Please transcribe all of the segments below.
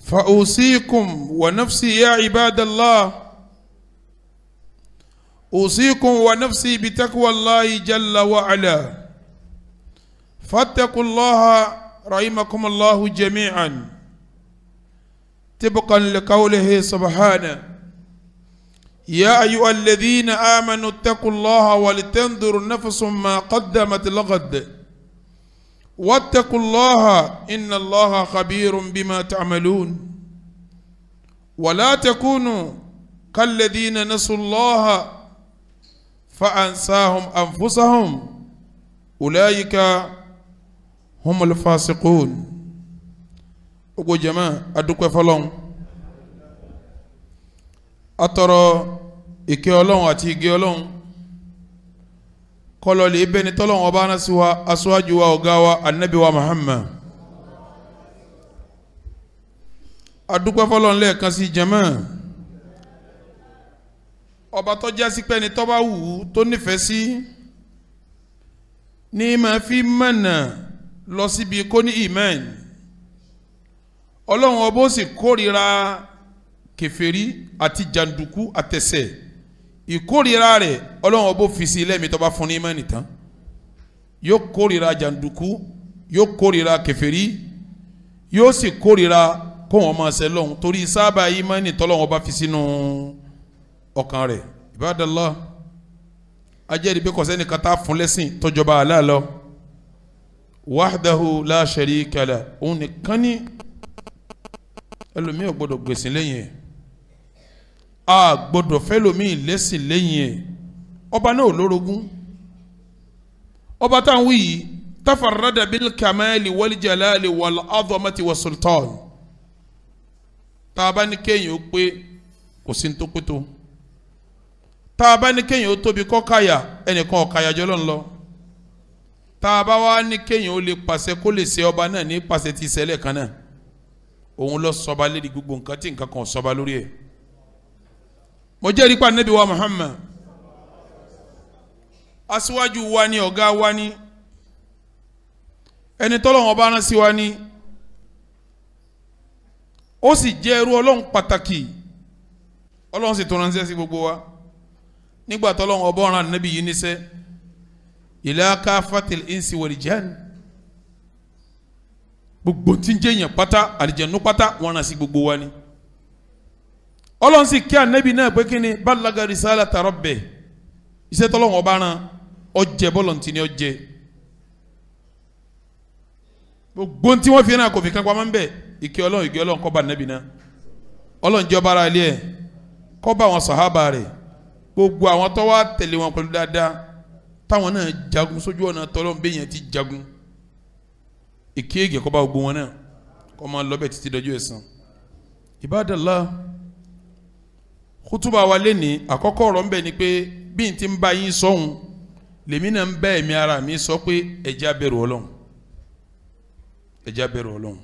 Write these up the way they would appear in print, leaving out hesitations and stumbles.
فأوصيكم ونفسي يا عباد الله أوصيكم ونفسي بتقوى الله جل وعلا فاتقوا الله رحمكم الله جميعا طبقا لقوله سبحانه يا أيها الذين آمنوا اتقوا الله ولتنظر نفس ما قدمت لغد واتقوا الله إن الله خبير بما تعملون ولا تكونوا كالذين نسوا الله فأنساهم أنفسهم أولئك هم الفاسقون. Ogo jama adúpẹ́ f'Ọlọ́run atọrọ ìkẹ́ Ọlọ́run àti ìgẹ́ Ọlọ́run kọlọ lè bẹni tọ́lọ́run ọba náà sí wa aṣáájú wa ọ̀gá wa Ànábì wa Muhammad. Adúpẹ́ f'Ọlọ́run lẹ́ẹ̀kan sí jama ọba tó jásí pé ni tó bá wù ú tó nífẹ̀ẹ́ sí ní máa fi mọ̀nà lọ síbi kó ní ìmán. Ọlọ́run ọba ó sì kórìíra kèfèrí àti jàǹdùkú àtẹ̀sẹ̀ ìkórìíra rẹ̀ Ọlọ́run ọba ó fi sí lẹ́mìí tó bá fún ní ìmánì tán yóò kórìíra jàǹdùkú yóò kórìíra kèfèrí yóò sì kórìíra kó wọn máa ṣe lọ́hùn torí sábà ìmánì tọ́lọ́run ọba fi sínú ọkàn rẹ̀. Ibadallah ajẹ́rìí pé kò sẹ́ni kan tá a fún lẹ́sìn tọ́jọba Allah lọ wahdahu la sharika lah òun nìkan ní ẹlòmíì ò gbọdọ̀ gbèsè lẹ́yìn ẹ̀ a gbọdọ̀ fẹ́ lòmíì lẹ́sìn lẹ́yìn ẹ̀ ọba náà ò lórogún ọba táwọn wí yìí tafarrada bil kamali wal jalali wal azamati was sultan tá a bá ní kéèyàn ó pé kò sí ní tó pé tó tá a bá ní kéèyàn ó tóbi kọ́ káyà ẹnìkan ọ̀káyà jọ lọ́n lọ tá a bá wá ní kéèyàn ó lè pàṣẹ kó lè ṣe ọba náà ní pàṣẹ ti ṣẹlẹ̀ kan náà òun lọ sọba lédi gbogbo nǹkan tí nǹkan kan sọba lórí ẹ̀. Mo jẹ́rìí pa Ànábì wa Muhammad aṣíwájú wa ni ọ̀gá wa ni ẹni tọ́lọ́run bá rán sí wa ni ó sì jẹ́ ẹrú Ọlọ́run pàtàkì Ọlọ́run sì tó ránṣẹ́ sí gbogbo wa nígbà tọ́lọ́run ọba rán Ànábì yìí níṣẹ́ ila kafatil insi wal jan gbogbo tí ń jẹ́ yẹn pátá àlìjẹ̀nú pátá wọn rán sí gbogbo wa ni Ọlọ́run sì kí Ànábì náà pé kí ni balaga risalata rabbih iṣẹ́ tọ́lọ́run ọba rán ọjẹ́ bọ́lọ̀ tí ni ọjẹ́ gbogbo tí wọ́n fi náà kò fi kan pamọ́ ń bẹ̀ ìkẹ́ Ọlọ́run kó bá Ànábì náà Ọlọ́run jẹ́ ọba ara ilé ẹ̀ kó bá àwọn sàhábà rẹ̀ gbogbo àwọn tó wá tẹ̀lé wọn pẹ̀lú dáadáa táwọn náà jagun sójú ọ̀nà tọ́lọ́run bẹ́ẹ̀ yẹn ti jagun ìkéègè kó bá gbogbo wọn náà kó máa lọ bẹ́ẹ̀ títí dọjọ́ ẹ̀san. Ibadallah kútúbà wa lẹ́ni àkọ́kọ́ ọ̀rọ̀ ń bẹ ni pé bí n ti ń bá yín sọ́hun lèmi náà ń bẹ́ ẹ̀mí ara mi sọ pé ẹja bẹ̀rù Ọlọ́run ẹja bẹ̀rù Ọlọ́run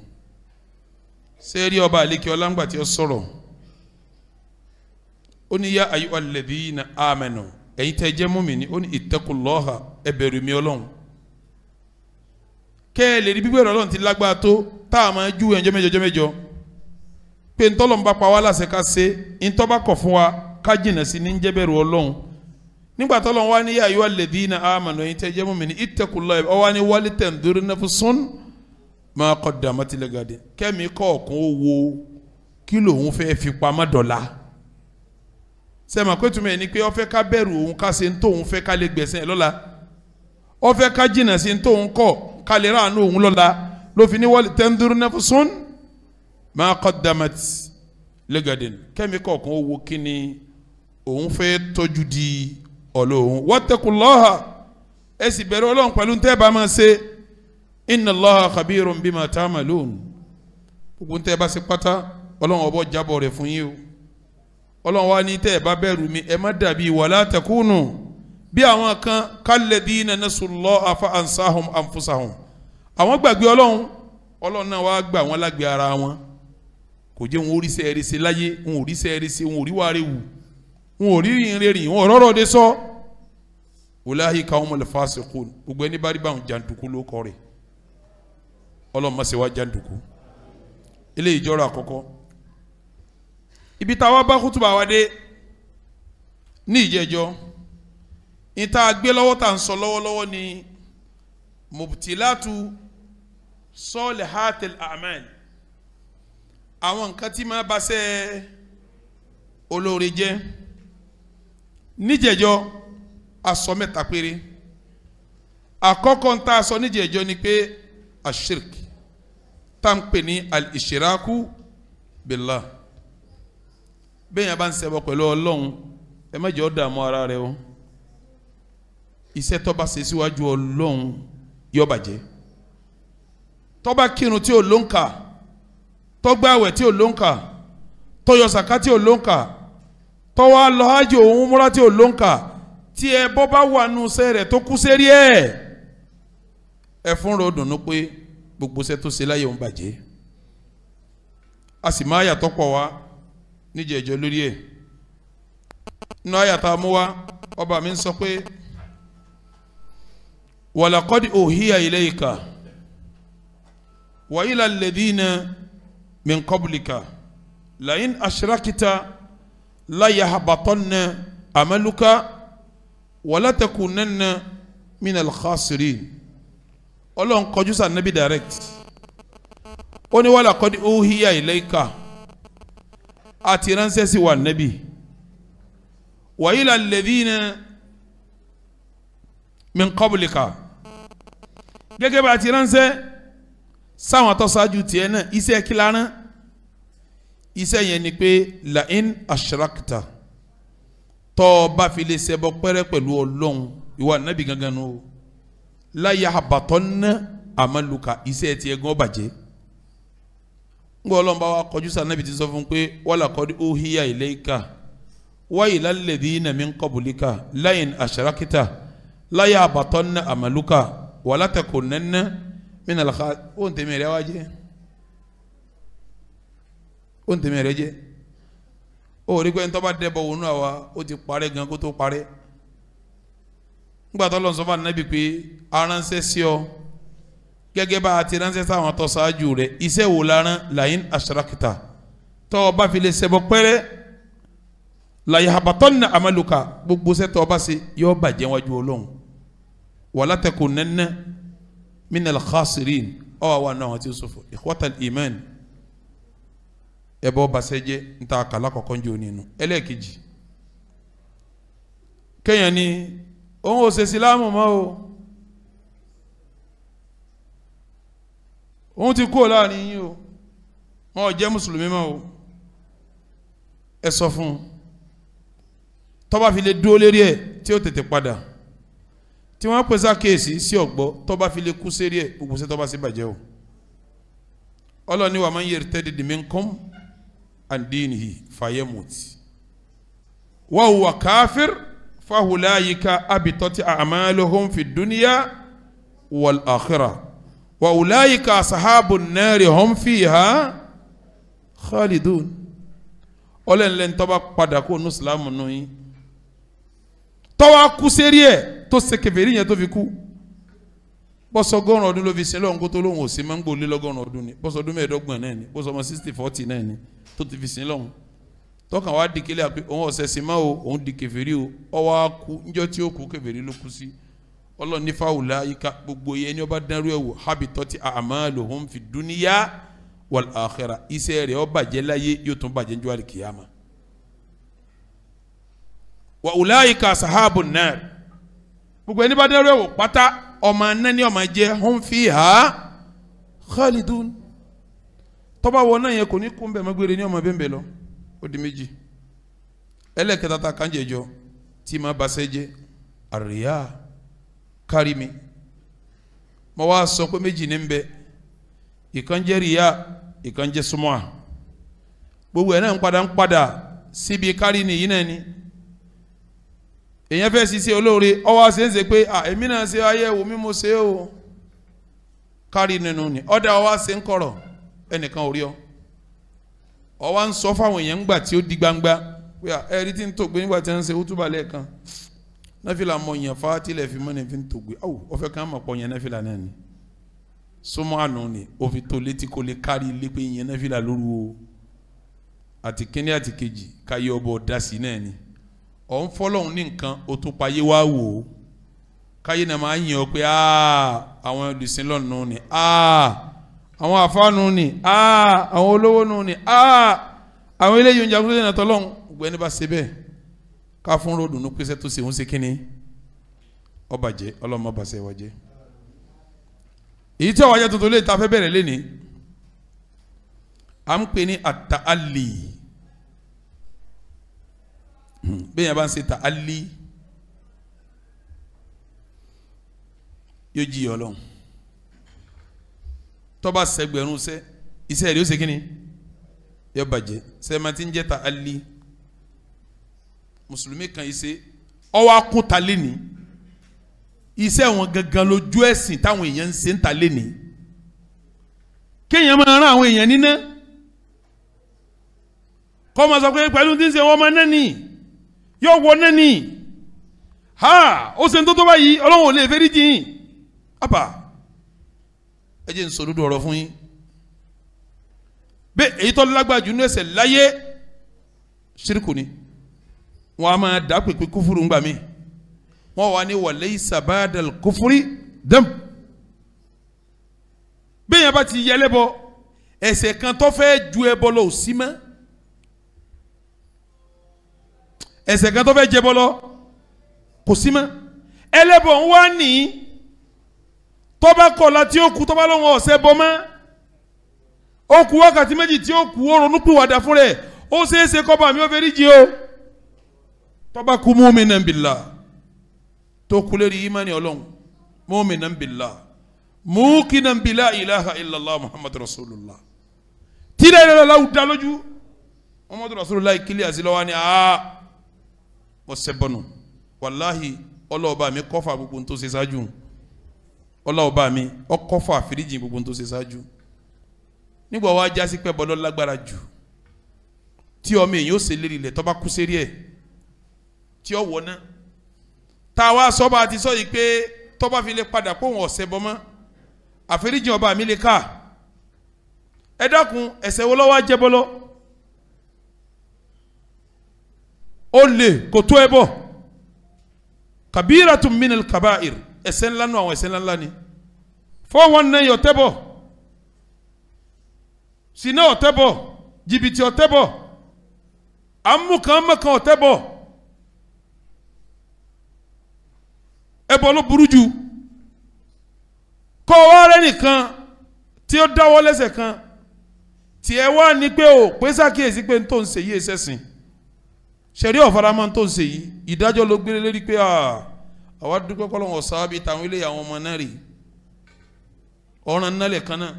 sẹ́ẹ̀rí ọba àlékè ọláńgbà tí ó sọ̀rọ̀ ó ní yá ayyuhal ladhina amanu ẹ̀yin tẹ́ jẹ́ mùmínì ó ní ittaqullaha ẹ bẹ̀rù mi Ọlọ́run kẹ́ ẹ lè rí bíbẹ̀rù Ọlọ́run ti lágbára tó tá a máa ju ẹjọ́ mẹ́jọ pé ntọ́lọ́n bá pa wá láṣẹ ká ṣe ntọ́ bá kọ̀ fún wa ká jìnà sí ní jẹ́ bẹ̀rù Ọlọ́run nígbà tọ́lọ́n wá ní yá ayyuhal ladhina amanu ẹ̀yin tẹ́ jẹ́ mùmínì ittaqullaha ọ wá ní walitandhur nafsun ma qaddamat ligadin kẹ́mi kọ̀ọ̀kan ó wo kí lòun fẹ́ fi pamọ́ dọ̀la sẹ́mi àpètùmọ̀ ẹ̀ ni pé ó fẹ́ ká bẹ̀rù òun ká ṣe ntòun fẹ́ ká lè gbẹ̀sẹ̀ lọ́la ó fẹ́ ká jìnà sí ntòun kọ̀ ká lè ráàánú òun lọ́la ló fi ní walitandhur nafsun ma qaddamat ligadin kẹ́mi kọ̀ọ̀kan ó wo kí ni òun fẹ́ tọ́jú di ọlọ́run wattaqullaha ẹ sì bẹ̀rù Ọlọ́run pẹ̀lú ntẹ́ bá máa ṣe inna Allaha khabirun bima ta'malun gbogbo ntẹ́ bá ṣe pátá Ọlọ́run ọbọ̀ jábọ̀ rẹ̀ fún yín o Ọlọ́run wa ní tẹ́ ẹ bá bẹ̀rù mi ẹ má dàbí wala takunu bí àwọn kan kalladhina nasullaha fa ansahum anfusahum àwọn gbàgbé Ọlọ́run náà wá gbà wọ́n lágbé ara wọn kò jẹ́ wọn oríṣẹ́ ẹ̀rẹ́sẹ̀ láyé wọn oríṣẹ́ ẹ̀rẹ́sẹ̀ wọn orí wàrẹ̀ wù wọn ò rí ìrìn wọn ọ̀rọ̀ de sọ ulaika humul fasiqun gbogbo ẹni bá rí báwọn jàǹdùkú ló kọ́ rẹ̀ Ọlọ́run má ṣe wá jàǹdùkú eléyìí jọrọ àkọ́kọ́. Ibi tá wá bá kútùbà wa dé ní ìjẹjọ́ ìta gbé lọ́wọ́ tá ń sọ lọ́wọ́lọ́wọ́ ni mubtilatu solihatil a'mal, àwọn nǹkan tí máa bá ṣe olóore jẹ́. Níjẹjọ́ asọ mẹ́ta péré. Àkọ́kọ́ ń tá sọ níjẹjọ́ ni pé ashirk tá ń pè ní al-ishraku billah. Bẹ́ẹ̀ yẹn bá ń ṣẹbọ pẹ̀lú Ọlọ́run ẹ má jẹ́ ó dààmú ara rẹ o. Iṣẹ́ tó bá ṣe síwájú Ọlọ́run yó bàjẹ́. Tó bá kírun tí ò lóǹkà, tó gbààwẹ̀ tí ò lóǹkà, tó yọ sàká tí ò lóǹkà, tó wá lọ hajj òun múra tí ò lóǹkà, tí ẹ bọ́ bá wà nù sẹ́ rẹ̀ tó kú sérí ẹ̀, ẹ fún ro dùnú pé gbogbo iṣẹ́ tó ṣe láyé òun bàjẹ́. A sì máa yàtọ̀ pọ̀ wá níjẹ̀jọ́ lórí ẹ̀. Nínú àyàtọ̀ mú wá ọba mi ń sọ pé walaqad uhiya ilayka wa ila alladhina min qablika la in ashrakta la yahbatanna amaluka wa la takunanna min al-khasirin. Ọlọ́run kọjú sí Ànábì direct. Ó ní walaqad uhiya ilayka, àti ránṣẹ́ sí wa Ànábì, wa ila alladhina min qablika, gẹ́gẹ́ bá ti ránṣẹ́ sáwọn tó ṣáájú tiẹ̀ náà. Iṣẹ́ kíláná, iṣẹ́ yẹn ni pé la in ashrakta, tó bá fi lè ṣẹbọ pẹ́rẹ́ pẹ̀lú Ọlọ́run ìwà Ànábì gangan nù, la yahbatanna amaluka, iṣẹ́ tiẹ̀ gan bàjẹ́. Ngbọ́ Ọlọ́run bá wa kọjú sí Ànábì ti sọ fún pé walaqad uhiya ilayka wa ila alladhina min qablika la in ashrakta la yahbatanna amaluka wa la takunanna min al-khasirin. Ó ń tẹ̀mí rẹ̀ wá jẹ́, ó ń tẹ̀mí rẹ̀ jẹ́. Ó rí pé ń tọ́ bá dẹ́bọ̀ wọnú àwa ó ti parẹ́ gan kó tó parẹ́. Nígbà tó lọ́n sọ fún Ànábì pé aránṣẹ́ sí ọ gẹ́gẹ́ bá a ti ránṣẹ́ sáwọn tó ṣáájú rẹ̀, iṣẹ́ wo la rán? La in ashrakta, tó o bá fi lè ṣẹbọ pẹ́rẹ́ la yahbatanna amaluka, gbogbo ṣẹ́ tó o bá ṣe yóò bàjẹ́ wájú Ọlọ́run. Wa la takunanna min al-khasirin, ọ wà náà tí ó sọfọ. Ikhwatal iman, ẹbọ basẹ jẹ nta kàlá kọkọ njẹ onínú. Ẹlẹ́ẹ̀kejì, kéèyàn ní òun ò ṣe sílámù mọ́ o, òun ti kú láàrin yín o, wọn ò jẹ́ mùsùlùmí mọ́ o. Ẹ sọ fún un, tó bá fi lè dúró lérí ẹ̀ tí ó tètè padà, tí wọ́n pèsè àkéèsí sí ọ̀gbọ́, tó bá fi lè kú sérí ẹ̀ gbogbo ṣe tó bá sí bàjẹ́ o. Ọlọ́run ní wa man yartadid minkum an dinihi fayamut wa huwa kafir fahulaika abitat a'maluhum fid dunya wal akhirah wa ulaika ashabun nari hum fiha khalidun. Ọlọ́run lẹ́ni tó bá padà kó nu Islam nù yín, tó wá kú sérí ẹ̀ tó ṣe kèfèrí yẹn tó fi kú, bọ́sọ̀gọ́rùn ọdún ló fi ṣe lọ́hùn kó tó lóhùn òsì máa ń gbòó lé lọ́gọ́rùn ọdún ni, bọ́sọ̀dún mẹ́ẹ̀ẹ́dọ́gbọ̀n náà ni, bọ́sọ̀mọ 60-40 náà ni tó ti fi sin lọ́hùn. Tọ́kàn wá di kílẹ̀ pé òun ọ̀sẹ̀ sì máa o, òun di kèfèrí o, ọwọ́ á kú níjọ́ tí ó kú kèfèrí ló kú sí. Ọlọ́run ní faulaika, gbogbo yẹn ni ọba dánrú ẹ̀ wò, habitati a'maluhum fi dunya wal akhirah, iṣẹ́ rẹ̀ ó bàjẹ́ láyé yóò tún bàjẹ́ níjọ́ àlìkìyàmá. Wa ulaika ashabun nar, gbogbo ẹni bá dẹrù ẹwọ pátá ọmọ anani ọmọ jẹ hum fiha khalidun. Tọ́ba wọ náà yẹn kò ní kún bẹ́ẹ̀ magbére ní ọmọ bẹ́ẹ̀ lọ. Ó di méjì. Ẹlẹ́kẹta ta kàn jẹjọ tí ma ba sẹ́ jẹ́ àríyá kárí mi. Mo wá sọ pé méjì ní bẹ, ìkan jẹ́ ríyá, ìkan jẹ́ súnmọ́. Gbogbo ẹ̀ náà ń padà síbi kárí ni yìí náà ni. Èyàn fẹ́ ṣiṣẹ́ olóore ọwọ́ ṣe ń ṣe pé èmi náà ṣe ayé wo mi mo ṣe o, kárí nínú ni ọ̀dà ọwọ́ ṣe ń kọ̀rọ̀ ẹnìkan ò rí ọ, ọwọ́ ń sọ fáwọn èèyàn ńgbà tí ó di gbangba pé ẹ̀rí tí ń tògbé nígbà tí wọ́n ń ṣe útúbà lẹ́ẹ̀kan náfìlà mọ̀ yẹn fáwọ́ tilẹ̀ fi mọ́ ní fi ń tògbé ọ̀fẹ́ kan mọ̀ pọ̀ yẹn náfìlà náà ni súnmọ́ àná ni ó fi tó létí kó lè kárí ilé pé ìyẹn náà fìlà lóru o àti kíní àti kejì káyé ọbọ̀ dá sí náà ni ọ̀ ń fọ́lọ́hún ní nǹkan ó tún payé wá wò ó káyé náà máa ń yàn ọ́ pé àwọn olùsìn lọ́nà ni àwọn àfáànù ni àwọn olówó nù ni àwọn eléyìí oúnjẹ akúrẹ́ náà tọ́lọ́hún gbẹ́ni bá ṣe bẹ́ẹ̀ ká fún ròdù ní pèsè tó ṣe ń ṣe kíní ọba jẹ́ ọlọ́mọ bá ṣe wá jẹ́ èyí tí ọwájẹ́ tuntun lè ta fẹ́ bẹ̀rẹ̀ lé ní à ń pè ní àtàálì bẹ́ẹ̀ yẹn bá ń ṣe tàálì yóò jí ọlọ́run tọ́ba sẹ́gbẹ̀rún sẹ́ iṣẹ́ rẹ̀ yóò ṣe kíni yóò bàjẹ́ sẹ́ẹ̀mà tí ń jẹ́ tàálì mùsùlùmí kan yìí ṣe ọwọ́ akúta lé ní iṣẹ́ wọn gangan lójú ẹ̀sìn táwọn èèyàn ń ṣe ń ta léni kéèyàn máa rán àwọn èèyàn níná kọ́ máa sọ pé pẹ̀lú tí ń ṣe wọ́n máa nẹ́ni yóò wọ nẹ́ni ó ṣe ń tó báyìí ọlọ́run ò lè fẹ́ rí jìn àbá ẹ jẹ́ ń sọ dúdú ọ̀rọ̀ fún yín bẹ́ẹ̀ èyí tó lágbájú ní ẹsẹ̀ láyé ṣíríkù ni wọ́n á máa dá pèpè kúfúrú ńgbà míì wọ́n wà ní walaysa ba'dal kufri dam bẹ́ẹ̀ yẹn bá ti yẹlẹ́ bọ ẹ̀ṣẹ̀ kan tó fẹ́ ju ẹbọ lọ ò sí mọ́ ẹ̀ṣẹ̀ kan tó fẹ́ jẹ bọ lọ kò sí mọ́ ẹlẹ́bọ̀ ń wá ní tọ́ba kọ̀ọ̀la tí ó kú tọ́ba lọ́wọ́ ọ̀sẹ̀ bọ́ mọ́ ó kú wákàtí méjì tí ó kú ó ronú pìwàdà fún rẹ̀ ó ṣeéṣe kọ́ba mi ó fẹ́ rí jí o tọ́ba kú mu'minan billah tó kuleri imani ọlọ́run mu'minan billah muqinan bila ilaha illallah muhammadu rasulullah tíra ìrẹ́lẹ̀ láwùdá lójú muhammadu rasulullah ìkílẹ̀ àzílọ́wà ni mo sẹ́bọ̀nù wàláhì ọlọ́ọ̀bá mi kọ́fà gbogbo tó ṣe ṣáájú ọlọ́ọ̀bá mi ọkọ́fà àforíjì gbogbo tó ṣe ṣáájú nígbà wá jásí pẹ́ bọ́lọ́ lágbára jù tí ọmọ èèyàn ó ṣe lérí ilẹ̀ tó bá kú sérí ẹ̀ tí ó wọ̀ náà táwa sọ́ba àti sọ yìí pé tọ́ba fi lè padà kó wọn ọ̀sẹ̀ bọ́ mọ́ àforíjì ọba mi lè ká ẹ dákun ẹ̀ṣẹ̀ wo lọ́wọ́ jẹ́ bọ́lọ́ ó lè kò tó ẹ bọ̀ kabiratun minal kaba'ir ẹ̀ṣẹ̀ ńlá nù àwọn ẹ̀ṣẹ̀ ńlá ni 419 ọ̀tẹ́ bọ̀ sinna ọ̀tẹ́ bọ̀ jìbìtì ọ̀tẹ́ bọ̀ amúkànmọ́kàn ọ̀tẹ́ bọ̀ ẹbọ ló burú jù kọ́ wá rẹ́ nìkan tí ó dáwọ́ lẹ́sẹ̀ kan tí ẹ wá ní pé o pé sákìyèsí pé n tó ń ṣe yìí ẹsẹ̀sìn ṣẹ̀rí ọ̀faramọ́ n tó ń ṣe yìí ìdájọ́ ló gbére lérí pé àwa dúpẹ́ kọ́lọ́wọ́ sáábì táwọn ilé àwọn ọmọ náà rè ọ̀ràn nálẹ̀ kan náà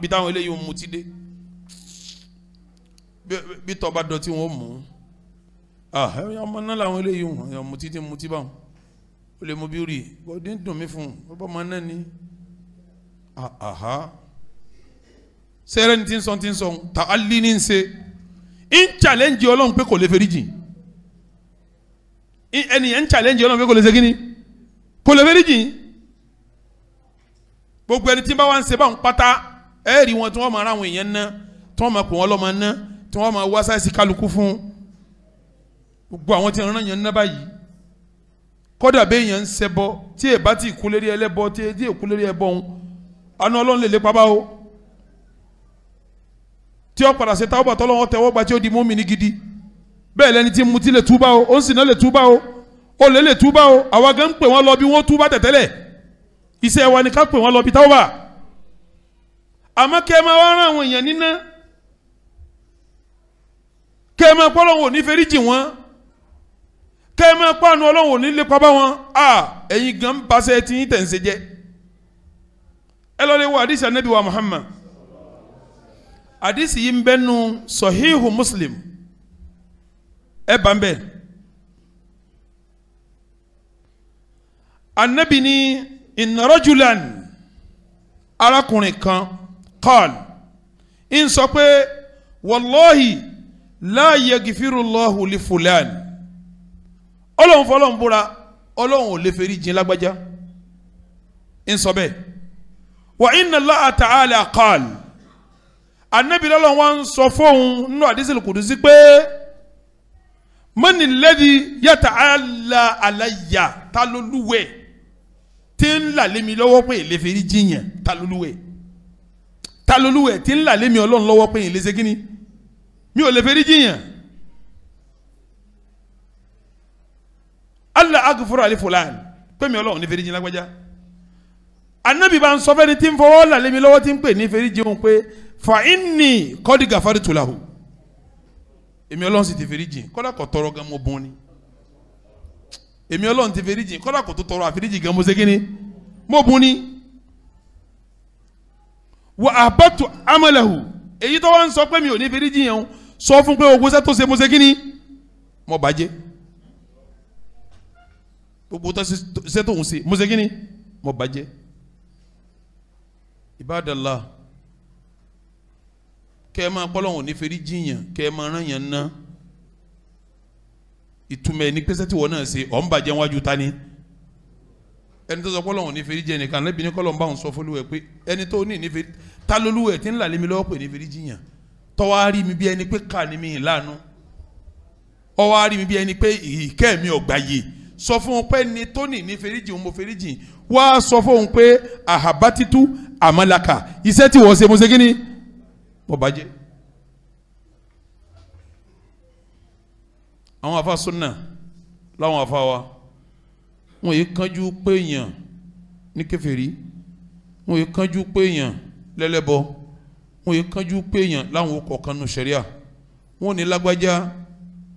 bí táwọn ilé yìí ń mutí dé bí tọ́ bá dọ̀tí wọn ó mú ọmọ náà làwọn eléyìí wọn mutí tí mutí báwọn ó lè mú bí rí bọ́dí ń dùn mí fún un bọ́bọ́ ọmọ náà ní sẹ́rẹ́ ni tí ń sọ ta alí ní ń ṣe ń challenge ọlọ́run pé kò lè fẹ́rí jìn ẹnìyẹn ń challenge ọlọ́run pé kò lè ṣe kíní kò lè fẹ́rí jìn gbogbo ẹni tí bá wá ń ṣe báwọn pátá ẹ̀ẹ́rì wọn tí wọ́n máa ra àwọn èèyàn ná tí wọ́n máa pè wọ́n lọ́mọ ná tí wọ́n máa wá sáìsì kálukú fún gbogbo àwọn tí ìran yẹn ń ná báyìí kódà bẹ́ẹ̀ yẹn ń ṣẹbọ tí èbá tí ìkúlérí ẹlẹ́bọ tí ìkúlérí ẹbọ ń àánú ọlọ́run lè lépa bá o tí ó padà ṣe táwọn bàtọ́ lọ́wọ́ tẹ̀wọ́ gba tí ó di mùmínì gidi bẹ́ẹ̀ lẹni tí mutí lè túbá o ó ń sìnà lè túbá o ó lè túbá o àwa gan ń pè wọ́n lọ bí wọ́n túbá tẹ̀tẹ́lẹ̀ iṣẹ́ wa ni ká pè wọ́n lọ bí táwọn bá àmọ́ kẹ́ ẹ máa wá rán àwọn èèyàn níná kẹ́ ẹ máa pọ́ lọ́wọ́ ní fẹ́ríjì wọn kẹ́ ẹ máa pàánù ọlọ́wọ́ ní lépa bá wọn ẹ̀yin gan ń baṣẹ́ tí yín tẹ̀ ń ṣe jẹ́ ẹ lọ lè wọ àdìsí anabi wa Muhammad àdìsí yìí ń bẹ nu Sahihu Muslim ẹ bá ń bẹ anabi ni inna rajulan arákùnrin kan qal ń sọ pé wallahi la yaghfirullahu li fulan ọlọ́run fọlọ́run búra ọlọ́run ò lè fẹ́rí jìn lágbájá ń sọ bẹ́ẹ̀ wa inna Allaha ta'ala qala anabi lọ́lọ́ wọn sọ fóun nínú hadisil kudusi pé mani alladhi yata'alla alayya taloluwe tí ń là lémi lọ́wọ́ pé èlé fèrè jiyàn taloluwe tí ń là lémi Ọlọ́run lọ́wọ́ pé èlé segin mi ò lè fèrè jiyàn Allah aghfira ali fulan pé mi Ọlọ́run ní fèrè jiyàn lágbájá anabi bá ń sọ fẹ́ni tí ń fọwọ́ là lémi lọ́wọ́ tí ń pè ní fèrè jiyàn pé fa inni qad ghafartu lahu èmi Ọlọ́run sì ti fèrè jìn kódà kò tọrọ gan mo bùn ni èmi Ọlọ́run ti fèrè jìn kódà kò tó tọrọ àfèrèjì gan mo ṣe kíni mo bùn ni wa ahbatu amalahu èyí tó wá ń sọ pé mi ò ní fèrè jìn yẹn sọ fún pé ogun ṣe tó ṣe mo ṣe kíni mo bàjẹ́ gbogbo tó ṣe tó ń ṣe mo ṣe kíni mo bàjẹ́ ibadallah kẹ́ ẹ máa pọ́lọ́hún ní fèrè jiyàn kẹ́ ẹ máa rán yàn ná ìtumọ̀ ní pẹ́sẹ́ tí wọ́n náà ṣe ọ̀ ń bàjẹ́ wájú ta ni ẹni tó sọ pọ́lọ́hún ní fèrè jiyàn nìkan lẹ́bi ní kọ́lọ́hún báwọn sọ fọlúwẹ̀ pé ẹni tó ní fèrè ta lólúwẹ̀ tí ń là lémi lọ́wọ́ pé ní fèrè jiyàn tọ́wọ́ rí mi bí ẹni pé ká ní mi lánú ọwọ́ rí mi bí ẹni pé ìkẹ́ mi ọ̀gbà yè sọ fún un pé ní tó ní fèrè jiyàn mo fèrè jiyàn wá sọ fún un pé àhàbátítú àmàlàkà iṣẹ́ tí wọ́n ṣe mo ṣe kí ni mo bàjẹ́ àwọn afa sunna láwọn afa wa wọn yìí kánjú péyàn ní kèfèrí wọn yìí kánjú péyàn lẹ́lẹ́bọ wọn yìí kánjú péyàn láwọn kọ̀ọ̀kan nù sẹ́ríà wọn ní lágbájá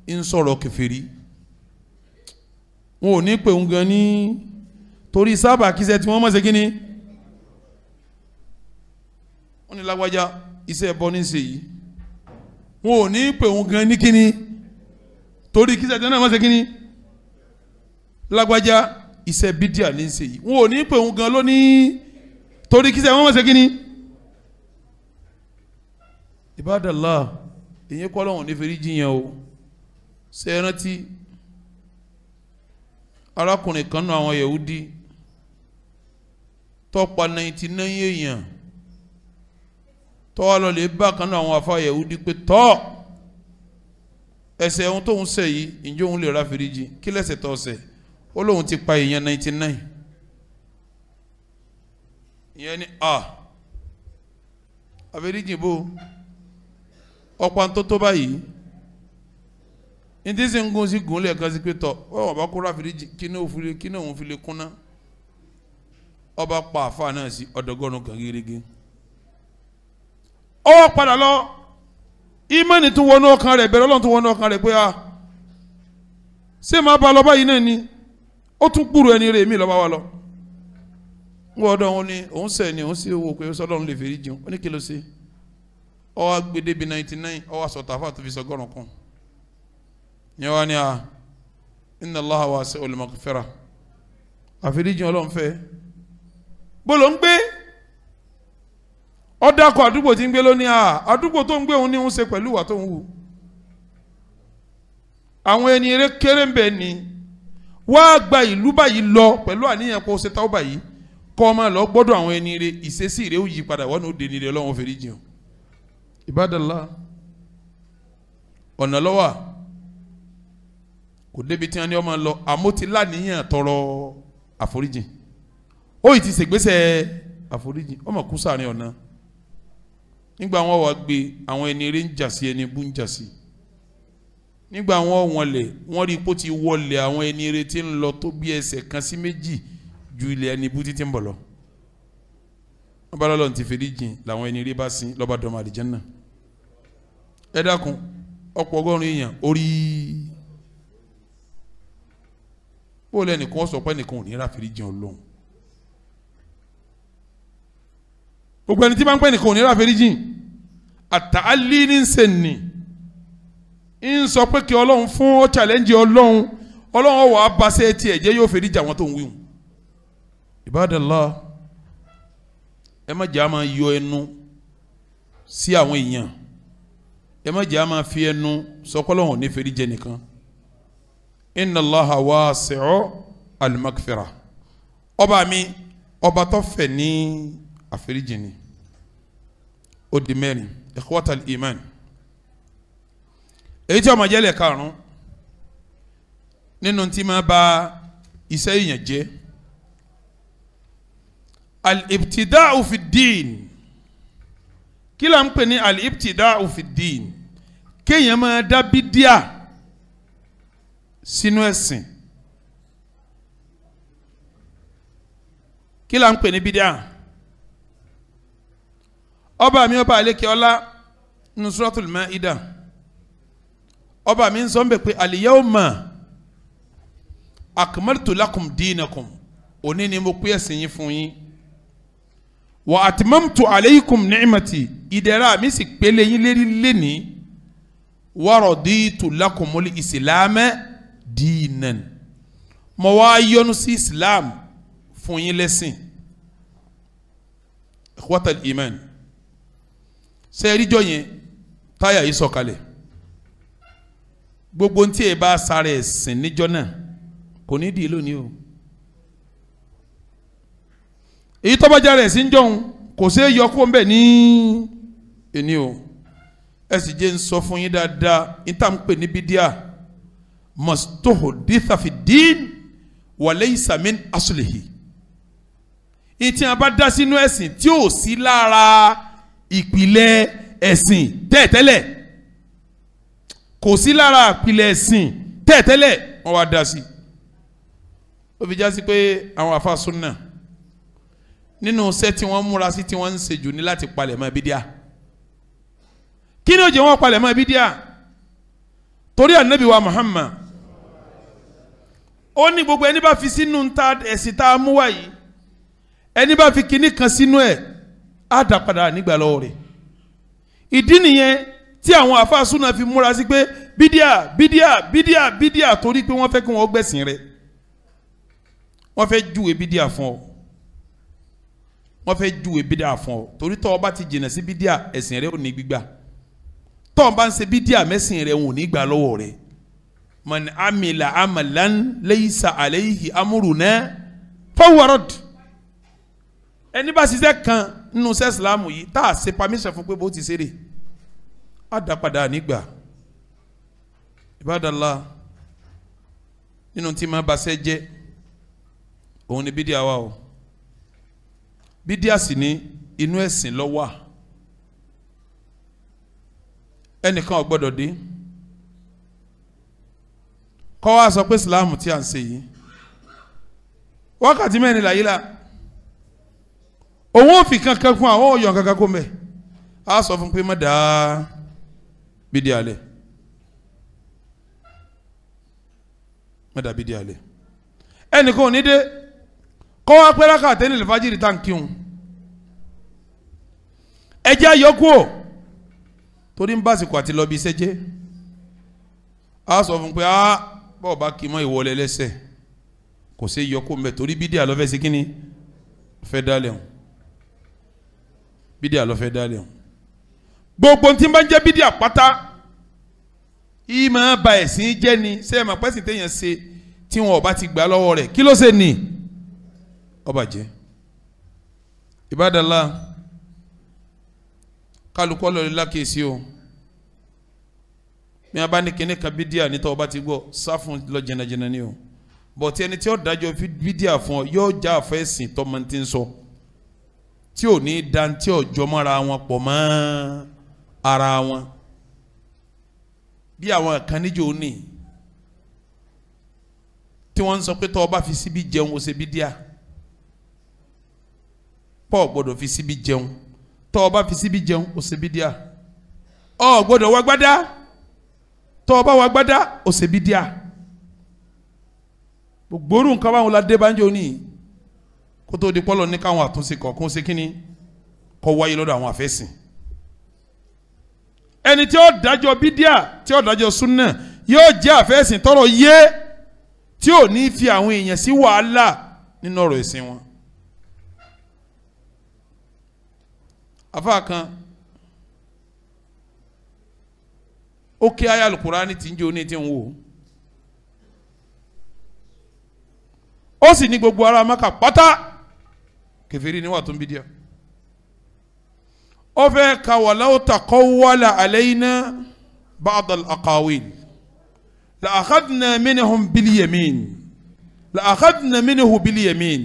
ń sọ̀rọ̀ kèfèrí wọn ò ní pè ń gan ní torí sábà kíṣẹ́ tí wọ́n mọ̀ ṣe kí ni wọn ní lágbájá iṣẹ́ ẹbọ ní ṣe yìí wọn ò ní pè òun gan ní kíní torí kí sẹ́jọ́ náà má ṣe kíní lágbájá iṣẹ́ bídíà ní ṣe yìí wọn ò ní pè òun gan lónìí torí kí sẹ́jọ́ má ṣe kíní. Ibadallah èyí kọ́ lọ́wọ́n ní fèrè jiyàn o ṣe é rántí arákùnrin kan náà àwọn Yahudi tó pa 99 èèyàn tọ́wọ́ lọ lè bá kan náà àwọn afa Yahudi pé tọ́ ẹ̀ṣẹ̀ ohun tóun ṣẹ̀ yìí ǹjẹ́ òun lè ra fèrèjì kí lẹ́ṣẹ̀ tó ṣẹ̀ ó lóun ti pa èèyàn 99 ìyẹn ni àfẹ́ríjì bò ọ̀pá tó tó báyìí ní tí sì ń gún sí gùn lẹ́ẹ̀kan sí pé tọ́ ọ̀wọ́n bá kó ra fèrèjì kí ní òun fi lè kúnná ọba pa àfa náà sí ọ̀dọ́gọ́rùn kan gẹ́gẹ́ ọwọ́ padà lọ ìmánì tún wọnú ọkàn rẹ̀ bẹ̀rẹ̀ Ọlọ́run tún wọnú ọkàn rẹ̀ pé ṣé máa bá lọ báyìí náà ni ó tún kúrò ẹni rẹ̀ mí lọ́ba wa lọ wọ́n ọdọ wọn ni òun sẹ̀ ni òun sì wò pé sọlọ́run lè fèrè jẹun ó ní kí ló ṣe ọwọ́ agbede bíi 99 ọwọ́ asọ̀tà fà tó fi sọgọ́rùn kan yẹn wá ní inna Allaha wasi'ul maghfirah àfẹ́ríjì Ọlọ́run fẹ́ bó ló ń gbé ọ̀dàkọ̀ àdúgbò tí ń gbé lónìí àdúgbò tó ń gbé òun ní ń ṣe pẹ̀lú ìwà tó ń wù àwọn ẹni eré kéré ń bẹ ni wá gba ìlú báyìí lọ pẹ̀lú àníyàn kó ṣe táwọn báyìí kọ́ ọ máa lọ gbọ́dọ̀ àwọn ẹni eré ìṣesí rẹ̀ ó yí padà wọ́n ní ó dé nílé Ọlọ́run fèrè jìn Ibadallah ọ̀nà lọ́wọ́ kò débi tí wọ́n ní ọmọ lọ àmọ́ ti láníyàn tọrọ àforíjìn ó yìí ti ṣègbésẹ̀ àforíjìn ọmọ kú sáàrin ọ̀nà nígbà wọn wá gbé àwọn ẹni eré ń jà sí ẹni bú ń jà sí nígbà wọn wọlé wọn rí ipò tí wọlé àwọn ẹni eré tí ń lọ tó bí ẹsẹ̀ kan sí méjì ju ilẹ̀ ẹni bú títí ń bọ̀ lọ wọn bá lọ́lọ́ ti fèrè jìn làwọn ẹni eré bá sin lọ́ba dọ́mọ àlìjánnà ẹ dákun ọ̀pọ̀ ọgọ́rùn èèyàn orí bó lẹ́nìkan sọ pé ẹnìkan ò ní ra fèrè jìn Ọlọ́run gbogbo ẹni tí bá ń pẹ́ nìkan ò ní ra fèrè jìn àtàlí ní sẹ́ni ń sọ pé kí Ọlọ́run fún ọ challenge Ọlọ́run wà á bá ṣe tiẹ̀ jẹ́ yóò fèrè jà wọ́n tó ń wíwùn Ibadallah ẹ má jẹ́ a máa yọ ẹnu sí àwọn èèyàn ẹ má jẹ́ a máa fi ẹnu sọ pé Ọlọ́run ò ní fèrè jẹ nìkan inna Allaha wasi'u al-maghfirah ọba mi ọba tó fẹ̀ ní àforíjì ni ó di mẹ́rin ikhwatal iman èyí tí ó máa jẹ́lẹ̀ karùn-ún nínú tí máa bà iṣẹ́ èèyàn jẹ́ al-ibtida'u fi ddin kí la ń pè ní al-ibtida'u fi ddin kéèyàn máa dá bídíà sínú ẹ̀sìn kí la ń pè ní bídíà ọba mi ọba àlékè ọlá nínú suratul Maida ọba mi ń sọ ń bẹ pé al-yawma akmaltu lakum dinakum òní ni mo pé ẹ̀sìn yín fún yín wa atmamtu alaykum ni'mati ìdẹ̀ra mi sì pélé yín lérí lénìí wa raditu lakumul islama dinan mo wá yọ́nú sí islam fún yín lẹ́sìn ikhwatal iman sẹ́ẹ̀ríjọ́ yẹn táyà yìí sọ̀kalẹ̀ gbogbo ntí ẹ bá sáré ẹ̀sìn níjọ́ náà kò ní di lónìí o èyí tó bá járe ẹ̀sìn jọ̀hún kò sí yọ kó ń bẹ̀ ní ẹni o ẹ sì jẹ́ ń sọ fún yín dáadáa níta ń pè ní bídíà mastuhditha fi din wa laysa min aslihi ìtì àbá dá sínú ẹ̀sìn tí ò sí lára ìpìlẹ̀ ẹ̀sìn tẹ́ẹ̀tẹ́lẹ̀ kò sí lára ìpìlẹ̀ ẹ̀sìn tẹ́ẹ̀tẹ́lẹ̀ wọ́n wá dá sí ó fi já sí pé àwọn àfa súnà nínú iṣẹ́ tí wọ́n múra sí tí wọ́n ń ṣe jù ní láti palẹ̀ mọ́ bídíà kí ni ó jẹ́ wọ́n palẹ̀ mọ́ bídíà torí ànábì wa Muhammad ó ní gbogbo ẹni bá fi sínú ta ẹ̀sìn tá a mú wá yìí ẹni bá fi kinní kan sínú ẹ̀ á dá padà nígbà lọ́wọ́ rẹ̀ ìdí nìyẹn tí àwọn àfa súnà fi múra sí pé bídíà bídíà bídíà bídíà torí pé wọ́n fẹ́ kí wọ́n gbẹ̀sìn rẹ̀ wọ́n fẹ́ júwe bídíà fún ọ wọ́n fẹ́ júwe bídíà fún ọ torí tọ́ ọ bá ti jìnnà sí bídíà ẹ̀sìn rẹ̀ ò ní gbígbà tọ́ ọ bá ń ṣe bídíà mẹ́sìn rẹ̀ ò ní gbà lọ́wọ́ rẹ̀ man amila amalan laysa alayhi amruna fahuwa radd ẹni bá ṣiṣẹ́ kan nínú iṣẹ́ ìsìlámù yìí tá a ṣe permission fún pé bó ti ṣeré á dá padà nígbà ibadallah nínú tí máa baṣẹ́ jẹ́ òun ni bídíà wà o bídíà sì ní inú ẹ̀sìn ló wà ẹnìkan ò gbọ́dọ̀ dé kọ́ wa sọ pé ìsìlámù tí a ń ṣe yìí wákàtí mẹ́rin làyí la òun ò fi kankan fún àwọn òyàn kankan kó mẹ́ a sọ fún pé má dáa bídíà lẹ̀ má dáa bídíà lẹ̀ ẹnìkan ò ní dé kọ́ wa pé rákàtẹ́ ní lẹ́fàjìrì tá n kíhun ẹjẹ́ ayọ́kú o torí ń básìkò àti lọ́ọ́ bí iṣẹ́ jẹ́ a sọ fún pé bọ́ọ̀ bá kí mọ́ ìwọlé lẹ́sẹ̀ kò sí yọkú mbẹ torí bídíà lọ́fẹ́ sí kínní fẹ́ dálẹ̀ hàn bídíà lọ́fẹ́ dálẹ̀ hàn gbogbo tí n bá ń jẹ́ bídíà pátá yìí máa ba ẹ̀sìn jẹ́ ni sẹ́yìn máa pẹ́sìn téèyàn ṣe tí wọn ò bá ti gbà lọ́wọ́ rẹ̀ kí ló ṣe ní ọba jẹ́ ìbádàlá kálukọ́ lọ́ọ́ lákèsí o mi abá ní kíní kan bídíà nítorí ọba ti gbọ́ sáfún lọ jẹnajẹna ni o bọ̀tí ẹni tí ó dájọ́ bídíà fún ọ yóò já àfẹ́sìn tọ́mọ tí ń sọ tí ò ní dantí ọjọ́ mọ́ra wọn pọ̀ mọ́ ara wọn bí àwọn kan níjó ní tí wọ́n ń sọ pé tọ́ ọba fi síbi jẹun ó ṣe bídíà pọ̀ gbọ́dọ̀ fi síbi jẹun tọ́ ọba fi síbi jẹun ó ṣe bídíà ọ gbọ́dọ̀ wá gbádá tọ́ ọba wa gbádá ó ṣe bídíà gbogbo orú nǹkan báwọn la dé banjo ní kó tó di pọ́lọ̀ ní káwọn àtúnṣe kọ̀ọ̀kan ṣe kínní kọ́ wáyé lọ́dọ̀ àwọn àfẹ́sìn ẹni tí ó dájọ́ bídíà tí ó dájọ́ súnà yóò jẹ́ àfẹ́sìn tọrọ yé tí ò ní fi àwọn èèyàn sí wàhálà nínú ọ̀rọ̀ ẹ̀sìn wọn. àfáà kan ó kí ayé alukurani tí ń jẹ́ oní tí ń wò ó sì ní gbogbo ara Mákà pátá kèfèrí ni wà tó ń bídíà ó fẹ́ ka walaw taqawwala alayna ba'd al-aqawil la akhadna minhum bil yamin la akhadna minhu bil yamin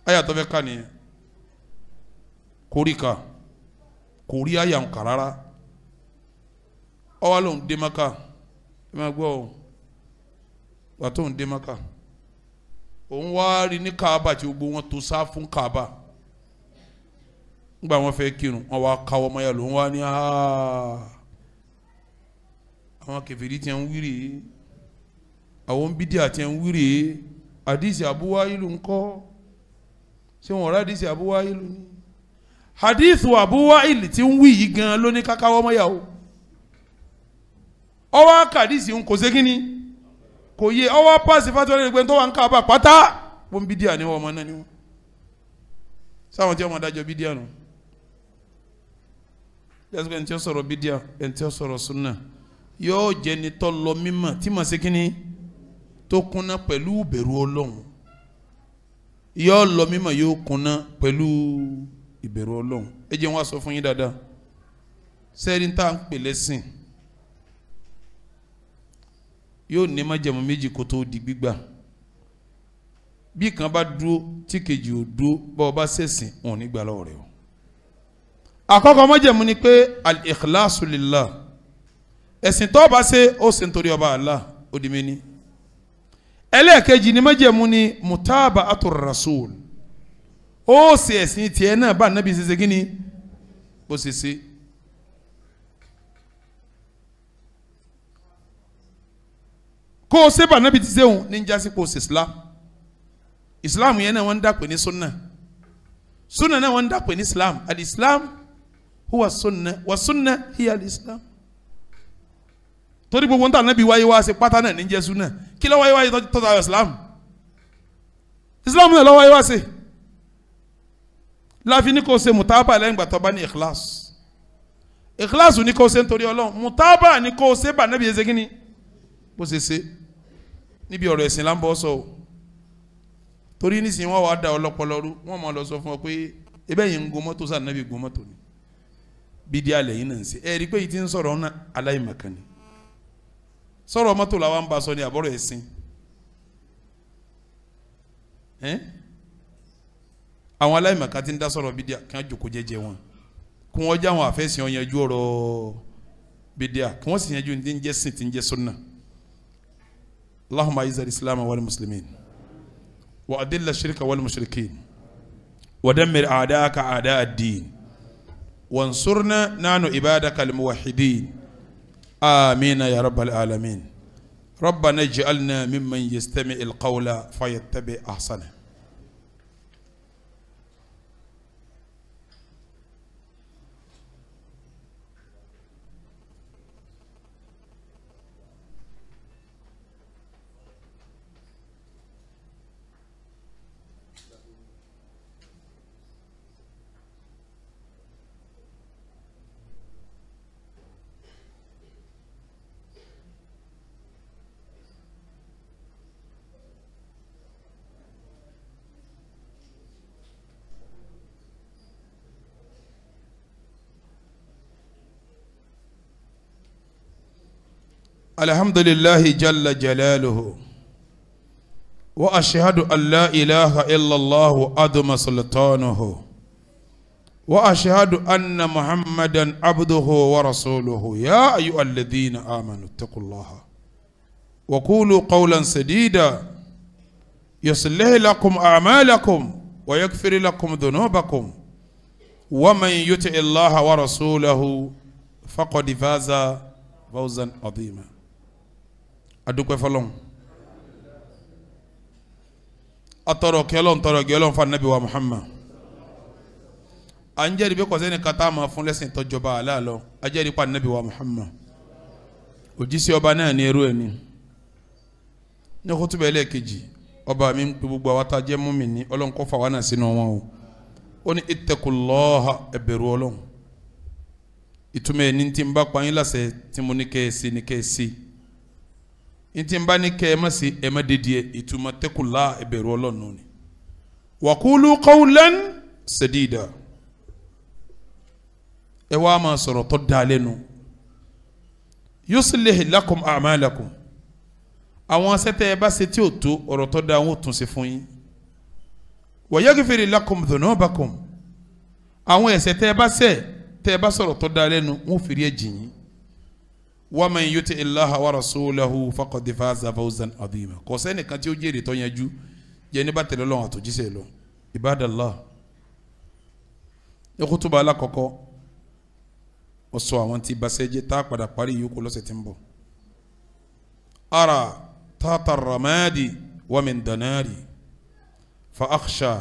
aya tó fẹ́ ka ni korika kori aya ń karara ó wá lóhùn dé Mákà ẹ máa gbọ́ wà tó ń dé Mákà òun wá rí ní Kaaba tí gbogbo wọn tó sá fún Kaaba ngba wọn fẹ́ kírun wọn wá káwọ́ mọ́yà ló ń wá ní àwọn kèfèrí tí ń wíri àwọn bídíà tí ń wíri hadisi Abu Wailu ńkọ́ ṣé wọn rà hadisi Abu Wailu ni hadithu Abu Wailu tí ń wí yìí gan ló ní kákáwọ́ mọ́yà o ọwọ́ kàdísì ń kò sé kíni kò yé ọwọ́ pàṣẹ fàtúwẹ́rẹ́ ìgbẹ́ tó wà ń Kaaba pátá wọn bídíà ni wọn ọmọ náà ni wọn sáwọn tí wọn dájọ́ bídíà nù yasọ ẹni tí ó sọ̀rọ̀ bídíà ẹni tí ó sọ̀rọ̀ sunna yóò jẹ́ ni tó lọ mímọ́ tí mà sé kíni tó kúnná pẹ̀lú ìbẹ̀rù Ọlọ́run yóò lọ mímọ́ yóò kúnná pẹ̀lú ìbẹ̀rù Ọlọ́run ẹ jẹ́ wọn sọ fún yín dáadáa sẹ́ẹ̀rì tá à ń pè lẹ́sìn yóò ní májẹ̀mú méjì kó tó di gbígbà bí kan bá dúró tí kejì ò dúró bá ọba ṣẹ̀sìn wọn ò ní gbà lọ́wọ́ rẹ̀ o àkọ́kọ́ májẹ̀mú ni pé al-ikhlasu lillah ẹ̀sìn tó bá ṣe ó ṣe nítorí ọba Allah ó di méní ẹlẹ́ẹ̀kejì ni májẹ̀mú ni mutaba'atu rasul ó ṣe ẹ̀sìn tiẹ̀ náà bá nábì ṣe kí ni bó ṣe ṣe kó o ṣe bá nábì ti ṣe òun ní jásí kó o ṣe islam yẹn náà wọ́n ń dàpè ní sunna náà wọ́n ń dàpè ní islam al-islam huwa sunna wa sunna hiya al-islam torí gbogbo nta nábì wáyé wá ṣe pátá náà ní jẹ́ sunna kí ló wáyé tó ta islam náà ló wáyé wá ṣe láfi ní kó o ṣe mutaba lẹ́yìn gbàtọ́ bá ní ikhlas ní kó o ṣe nítorí Ọlọ́run mutaba ní kó o ṣe bá nábì yẹn ṣe kí ni bó ṣe ṣe níbi ọ̀rọ̀ ẹ̀sìn là ń bọ́ sọ o torí nísìnyí wọ́n wàá da ọlọ́pọlọ́rú wọ́n máa lọ sọ fún ọ pé ebe yìí ń gun mọ́tò sáà nàbí gun mọ́tò ni bídí alẹ́ yìí náà ń ṣe ẹ rí i pé yìí ti ń sọ̀rọ̀ ọ̀nà aláìmọ̀kan ni sọ̀rọ̀ mọ́tò làwọn ń bá sọ ní àbọ̀rọ̀ ẹ̀sìn àwọn aláìmọ̀kan ti ń dá sọ̀rọ̀ bídí kí wọ́n jòkó jẹ́jẹ́ wọn kí wọ́n já wọn àfẹ́sìn ọ̀yanjú ọ̀rọ̀ bídí kí wọ́n sì yanjú ní jẹ́ sìn tí ń jẹ́ sunna Allahumma a'izzal islam wal muslimin وأذل الشرك والمشركين ودمر أعداءك أعداء الدين وانصرنا نحن عبادك الموحدين آمين يا رب العالمين ربنا اجعلنا ممن يستمع القول فيتبع أحسنه الحمد لله جل جلاله وأشهد أن لا إله إلا الله عظم سلطانه وأشهد أن محمدا عبده ورسوله يا أيها الذين آمنوا اتقوا الله وقولوا قولا سديدا يصلح لكم أعمالكم ويغفر لكم ذنوبكم ومن يطع الله ورسوله فقد فاز فوزا عظيما adúpẹ́ fọ́lọ́run atọrọ kẹlọn tọrọ gẹlọn fa nabi wa Muhammad anjẹri bẹ kọsẹ ni kata ma fún lẹ́sìn tọjọba alalọ ajẹri pa nabi wa Muhammad òjíṣẹ́ ọba náà ní ẹrú ẹni ní kútùbà ẹlẹ́ẹ̀kejì ọba mi ń pe gbogbo àwọn atajẹ mùmínì Ọlọ́run kó fà wá náà sínú wọn o ó ní ittaqullaha ẹ bẹ̀rù Ọlọ́run ìtumọ̀ ẹni tí ń bá pa yín láṣẹ tí mo ní kẹ́ ẹ sí ní kẹ́ ẹ sí ntí n bá ní kẹ́ ẹ má sí ẹ má dédìé ìtumọ̀ tẹ́kùlá ẹ bẹ̀rù Ọlọ́run ni wa qulu qawlan sadida ẹ wá máa sọ̀rọ̀ tó dáa lẹ́nu yuslih lakum a'malakum àwọn sẹ́tẹ̀ ẹ bá ṣe tí ò tó ọ̀rọ̀ tó dáa wọn ò tún ṣe fún yín wa yaghfir lakum dhunubakum àwọn ẹ̀ṣẹ̀ tẹ́ ẹ bá ṣẹ̀ tẹ́ ẹ bá sọ̀rọ̀ tó dáa lẹ́nu wọn ò fìrí ẹ̀ jìn yín wa man yuti illaha wa rasulahu faqad faza fawzan adhima kò sẹ́nìkan tí ó jèrè tó yanjú jẹ́ ní bá tẹ̀lé Ọlọ́run àtòjíṣẹ́ lọ ibadallah ẹ kútúbà alákọ̀ọ́kọ́ ó sọ àwọn tí basẹ́jẹ́ tá a padà parí yòókù lọ́sẹ̀ tí ń bọ̀ ara tata ramadi wa min danari fa akhsha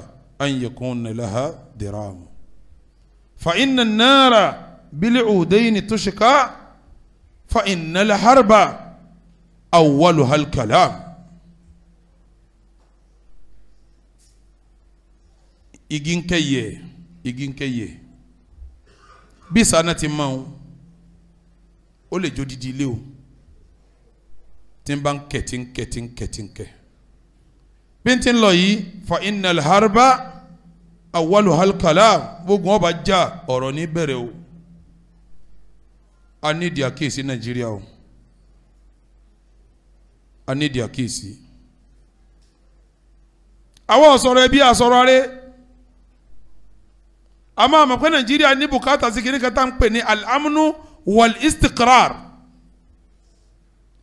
an yakuna laha diramu fa inna an-nara bil'udayn tushka fa inna al-harba awwaluha al-kalam iginkeye bí sana ti ma ó lè jó didi ilé o tí n bá ń kẹ̀ bí n ti lọ yìí fa innal harba awwaluha al-kalam gbogbo wọn bá já ọ̀rọ̀ ní bẹ̀rẹ̀ o a ní di àkíyèsí Nàìjíríà o a ní di àkíyèsí àwọn ọ̀sọ̀rọ̀ ẹbí àsọ̀rọ̀ rẹ̀ àmọ́ àmọ́ pé Nàìjíríà ní bùkátà sí kìíní kan tá ń pè ní al-amnu wal-istiqrar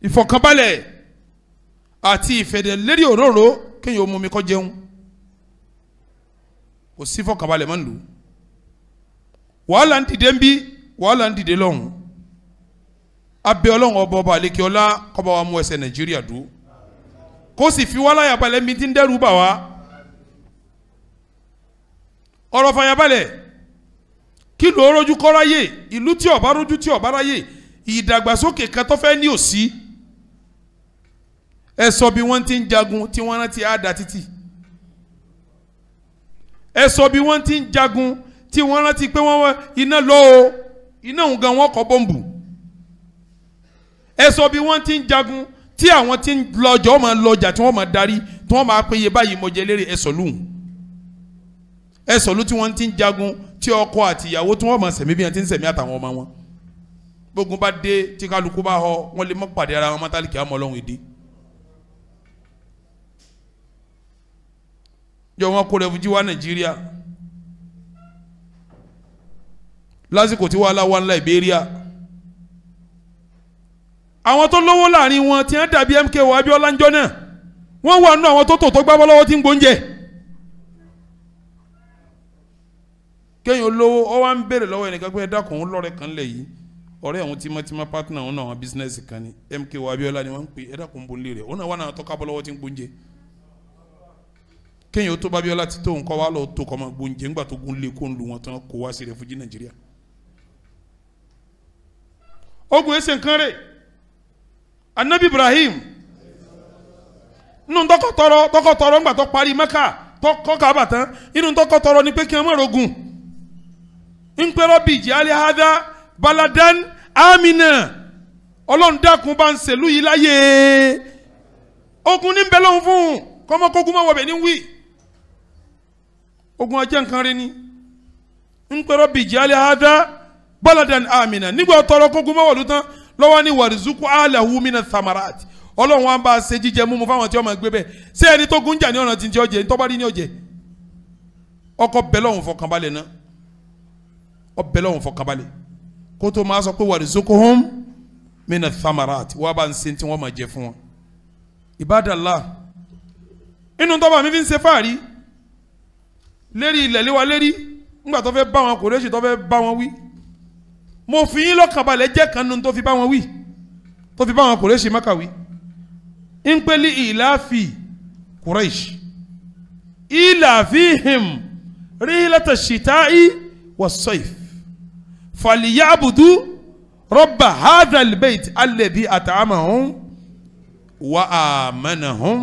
ìfọ̀kànbalẹ̀ àti ìfẹ̀dẹ̀ lérí òróró kéèyàn ó mú mi kó jẹun kò sí fọ̀kànbalẹ̀ mọ́ nílùú wàhálà ń dìde ń bí wàhálà ń dìde lọ́hùn abẹ́ Ọlọ́run ọba àlekè ọlá kó bá wa mú ẹsẹ̀ Nàìjíríà dúró kó sì fi wá láyà balẹ̀ mi ti ń dẹ́rù bà wá ọ̀rọ̀ fàyàbalẹ̀ kí ló rojú kọ́ráyè ìlú tí ọba rojú tí ọba ráyè ìdàgbàsókè kan tó fẹ́ ní òsì ẹ sọ bí wọ́n ti ń jagun tí wọ́n rántí àdá títì ẹ sọ bí wọ́n ti ń jagun tí wọ́n rántí pé wọ́n iná lọ o iná òun gan wọ́n kọ́ bọ́ǹbù ẹ sọ bí wọ́n ti ń jagun tí àwọn ti ń lọ́jọ́ máa lọ́jà tí wọ́n máa darí tí wọ́n máa péye báyìí mọ̀jẹ̀ lérè ẹ sọ lóhùn ẹ sọ ló tí wọ́n ti ń jagun tí ọkọ àti ìyàwó tí wọ́n máa sẹ̀mí bí wọ́n ti ń sẹ̀mí àtàwọn ọmọ wọn gbogbo bá dé tí kálukú bá họ wọ́n lè mọ́ pàdé ara wọn mọ́tàlì kí á mọ́ Ọlọ́run èdè jọ wọn kó rẹfújí wá Nàìjíríà lásìkò tí wàhálà wà ní Liberia àwọn tó lówó láàrin wọn tí wọ́n dàbí MKO Abiola ńjọ́ náà wọ́n wà nínú àwọn tó tò tó gbábọ́ lọ́wọ́ tí ń gbóúnjẹ kéèyàn olówó ọ wá ń béèrè lọ́wọ́ ẹnìkan pé ẹ dákun òun lọ́rẹ́ kan lẹ̀ yìí ọ̀rẹ́ àwọn tímọ́tímọ́ partner òun náà àwọn bísínẹ́sì kan ní MKO Abiola ni wọ́n ń pè ẹ dákun bó ń lé rẹ̀ òun náà wà náà tó kábọ́ lọ́wọ́ tí ń gbóúnjẹ kéèyàn tó bá Abiola ti tó nǹkan wà lọ́ọ́ tó kọ́ máa gbóúnjẹ ńgbà tó gún lé kó ń lu wọn tán kó wá sí rẹ̀fújí Nàìjíríà ogun ẹsẹ̀ nǹkan rẹ̀ Anabi Ibrahim nínú tọkọtọrọ ńgbà tó parí Mẹ́kà tọkọ Káàbà tán inú tọkọtọrọ ni pé kí wọn mọ̀ rogun ń pẹ́ rọ́bì ìjìyàlẹ̀ hadha baladan amina Ọlọ́run dákun bá ń ṣèlú yìí láyé ogun ní bẹ́ẹ̀ lọ́hùn fún kọ́mọkógun máa wọ̀bẹ̀ ní wí ogun ọjọ́ nǹkan rẹ ni ń pẹ́ rọ́bì ìjìyàlẹ̀ hadha baladan amina nígbà tọrọ kógun máa wọ̀lú tán lọ́wọ́ ní wàrìzúkú alahu mina thamarat Ọlọ́run wa ń bá a ṣe jíjẹ múmu fáwọn tí wọ́n máa gbé bẹ́ẹ̀ ṣé ẹni tó gún jà ní ọ̀nà tí ń jẹ́ ọjẹ́ tó bá rí ní ọjẹ́ ọkọ̀ bẹ́ẹ̀ lọ́hùn fọkànbalẹ̀ náà ọbẹ̀ lọ́hùn fọkànbalẹ̀ kó tó máa sọ pé wàrìzúkuhum mina thamarat wọ́n bá ń ṣe tí wọ́n máa jẹ fún wọn ibadallah inú tọ́ba mi fi ń ṣe fáàrí lérí ilẹ̀ léwa lérí ńgbà tó fẹ́ bá wọn Kùrẹ́ṣì tó fẹ́ bá wọn wí mo fi yín lọ́kànbalẹ̀ jẹ́ kan nínú tó fi bá wọn wí tó fi bá wọn Kùrẹ́ṣì Mákà wí ń pẹ́lí ìlàfi Quraish ìlàfihim rihlata shita'i was-sayf falyabudu rabba hadha al-bayt alladhi at'amahum wa amanahum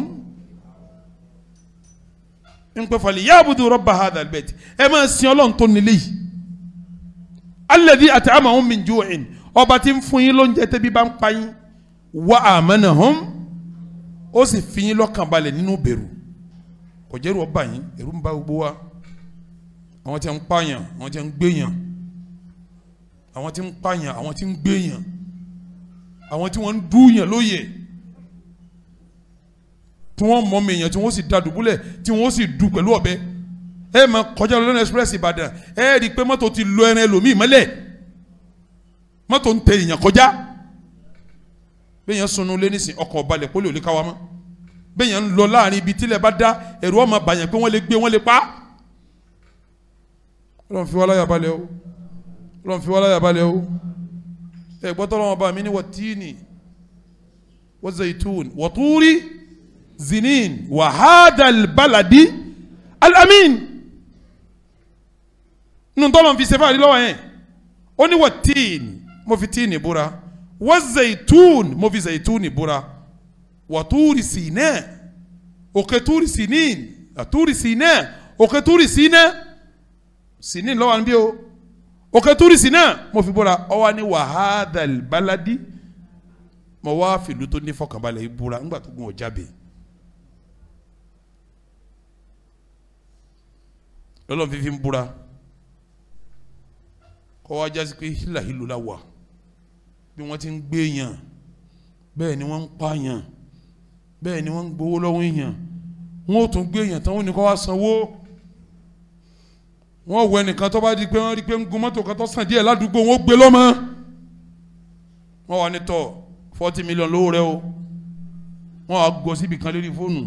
ń pẹ́ falyabudu rabba hadha al-bayt ẹ máa sin Ọlọ́run tó nílé yìí alladhi at'amahum min ju'in ọba tí ń fún yín lóúnjẹ tẹ́bí bá ń pa yín wa amanahum ó sì fi yín lọ́kàn balẹ̀ nínú bẹ̀rù kò jẹ́rù ọba yín ẹ̀rù ń bá gbogbo wa àwọn tí ń pààyàn àwọn tí ń gbéyàn àwọn tí ń pààyàn àwọn tí ń gbéyàn àwọn tí wọ́n ń dúyàn lóye tí wọ́n mọ̀ mẹ́yàn tí wọ́n sì da dùbúlẹ̀ tí wọ́n sì dù pẹ̀lú ọ̀bẹ ẹ máa kọjá lọ́nà express Ìbàdàn ẹ rí i pé mọ́tò ti lọ ẹran ẹlòmíì mọ́lẹ̀ mọ́tò ń tẹ èèyàn kọjá bẹ́ẹ̀yàn sunu lé nísìn ọkọ̀ balẹ̀ pólì òlé káwa mọ́ bẹ́ẹ̀yàn ń lọ láàrin ibi tílẹ̀ bá dá ẹ̀rù ọmọ bàyàn pé wọ́n lè gbé wọ́n lè pa Ọlọ́run fi wá láyà balẹ̀ o Ọlọ́run fi wá láyà balẹ̀ o ẹ gbọ́tọ̀ lọ́wọ́ bá mi ní wàtíìnì wa zaitun wa turi zinin wa hadal baladi al-amin nínú tọ́lọ̀ fi ṣe fáàrí lọ́wọ́ yẹn ó ní wàtíìnì mo fi tíìnì búra wa zaitun mo fi zaituni búra wa turi sina òkè turi sinin àtúrì sina òkè turi sina sinin lọ́wọ́ níbí o òkè turi sina mo fi búra ọwọ́ ní wa hadal baladi mo wá fìlú tó ní fọkànbalẹ̀ yìí búra ńgbà tó gun ọjà bẹ́ẹ̀ lọ́lọ́run fífi ń búra kọ́ wá jásí pé hílàhílò la wà bí wọ́n ti ń gbé yàn bẹ́ẹ̀ ni wọ́n ń pa yàn bẹ́ẹ̀ ni wọ́n ń gbowó lọ́wọ́ yàn wọ́n ò tún gbé yàn tán wọ́n ní kó wá sanwó wọ́n wọ ẹnìkan tó bá di pé wọ́n rí pé ń gun mọ́tò kan tó sàn díẹ̀ ládùúgbò wọ́n gbé lọ́mọ wọ́n wà ní tọ̀ 40 million lówó rẹ o wọ́n wà gọ síbi kan lórí fóònù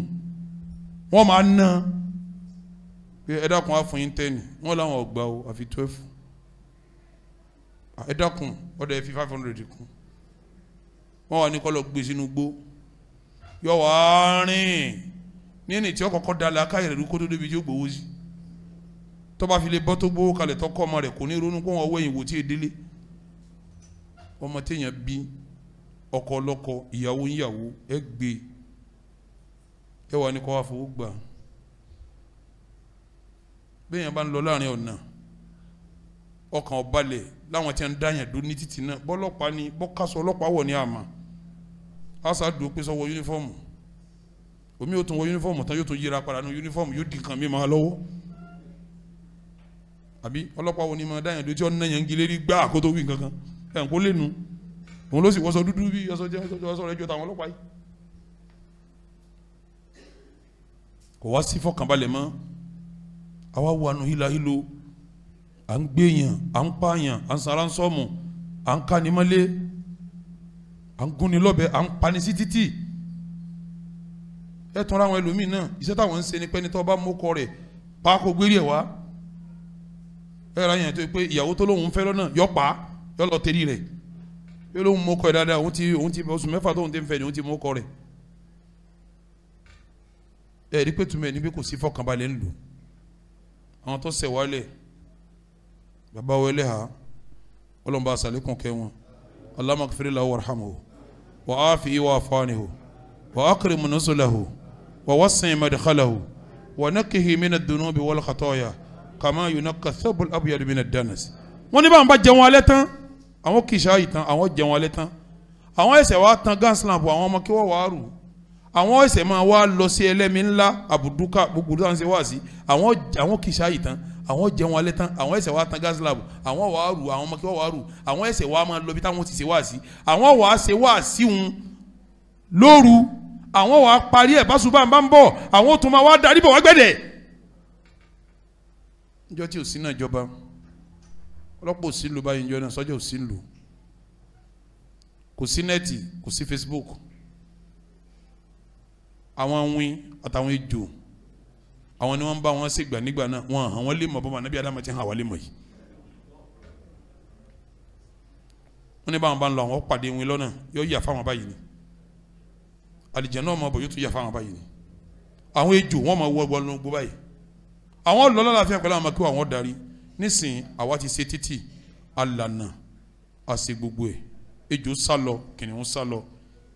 wọ́n máa ná pé ẹ dákun á fún yín 10 wọ́n láwọn ọgbà o àfi 12 ẹ dákun ọdọ ẹ fi 500 kún wọn wà ní kọ́ lọ gbé sínú gbó yọ wá rìn nínú tí ọkọ̀ dalẹ̀ akáyè rẹ̀ kó tó débi tí ó gbowó sí tó bá fi lè bọ́ tó gbowó kalẹ̀ tó kọ́ ọmọ rẹ̀ kò ní ronú kó wọn wẹ̀yìn wò tí ì délé ọmọ téèyàn bí ọkọ ọlọ́kọ ìyàwó níyàwó ẹ gbé ẹ wà ní kọ́ wá fowó gbà bẹ́ẹ̀ yẹn bá ń lọ láàrin ọ̀nà ọkàn ọbalẹ̀ láwọn tí a ń dáyàn dún ní títì náà bọ́lọ́pàá ni bọ́kásọ ọlọ́pàá wọ̀ ní àmà àṣà dùn pé sọ́wọ́ yúnífọ́ọ̀mù omi yóò tún wọ yúnífọ́ọ̀mù tán yóò tún yíra padà nù yúnífọ́ọ̀mù yóò di nǹkan mi máa lọ́wọ́ àbí ọlọ́pàá wo ni máa dáyàn dún tí wọ́n náyàn ń gilé rí gbá àkótó wí nǹkan ẹ̀ ń kó lẹ́nu òun ló sì wọ́sọ dúdú bí ọsọ rẹ̀ jọ táwọn ọlọ́pàá yìí kò wá sí fọkànbalẹ̀ mọ́ àwa wà nù hílàhílò à ń gbéyàn à ń pààyàn à ń saransọ́mù à ń kanimọ́lé à ń gúnni lọ́bẹ̀ à ń pani sí títì ẹ tún ra àwọn ẹlòmíì náà iṣẹ́ táwọn ń ṣe ni pé ní tó bá mọ́kọ rẹ̀ pákó gbérí ẹ̀ wá ẹ ra yẹn tó pé ìyàwó tó lóun fẹ́ lọ́nà yọ pa yọ lọ tẹ̀lé rẹ̀ yọ lóun mọ́kọ ẹ̀ dáadáa òun ti oṣù mẹ́fà tóun ti ń fẹ́ ni òun ti mọ́kọ rẹ̀ ẹ rí pé túmọ̀ ẹ̀ ní pé kò sí fọkànbalẹ̀ ń lò àwọn tó ṣẹ̀ wálẹ̀ baba wele ha olomba salikun kẹwọn Allahumma ighfir lahu warhamhu wa afihi wa afanihu wa akrim nuzulahu wa wasi' madkhalahu wa nakkihi min ad-dunubi wal khataya kama yunakka ath-thawb al-abyad min ad-danas wọ́n ní bá ń bá jẹun alẹ́ tán àwọn kìsà yìí tán àwọn jẹun alẹ́ tán àwọn ẹsẹ̀ wa tán gas lamp àwọn ọmọ kí wọ́n wá rù àwọn ẹsẹ̀ máa wá lọ sí ẹlẹ́mi ńlá àbùdúkà gbogbo tó ń ṣe wá sí àwọn kìsà yìí tán àwọn jẹun alẹ́ tán àwọn ẹsẹ̀ wa tán gas lab àwọn wàá rù àwọn ọmọ kí wọ́n wàá rù àwọn ẹsẹ̀ wa máa lọ bí táwọn ti ṣe wá sí àwọn wàá ṣe wá sí wọn lóru àwọn wàá parí ẹ̀ báṣubá bá ń bọ̀ àwọn tó máa wá darí bọ̀ wá gbẹ̀dẹ̀. níjọ́ tí ò sí náà jọba ọlọ́pàá ò sí lò báyìí níjọ́ náà sọ́jà ò sí lò kò sí nẹ́ẹ̀tì kò sí Facebook àwọn awin àtàwọn ejò àwọn ni wọ́n bá wọn ṣègbà nígbà náà wọ́n hàn wọ́n lè mọ̀ bọ́mọ anábì Ádámù ti hàn wá lè mọ̀ yìí wọ́n ní báwọn bá ń lọ àwọn pàdé wọn lọ́nà yóò yà fáwọn báyìí ni àlìjẹ́ náà máa bọ̀ yóò tún yà fáwọn báyìí ni àwọn ejò wọ́n máa wọ́ ẹgbọ́n gbó báyìí àwọn lọ́lá láàfin pẹ̀lú àwọn akéwà àwọn darí nísìnyí àwa ti ṣe títì alànà àṣẹ gbogbo ẹ̀ ejò sálọ kìnìún sálọ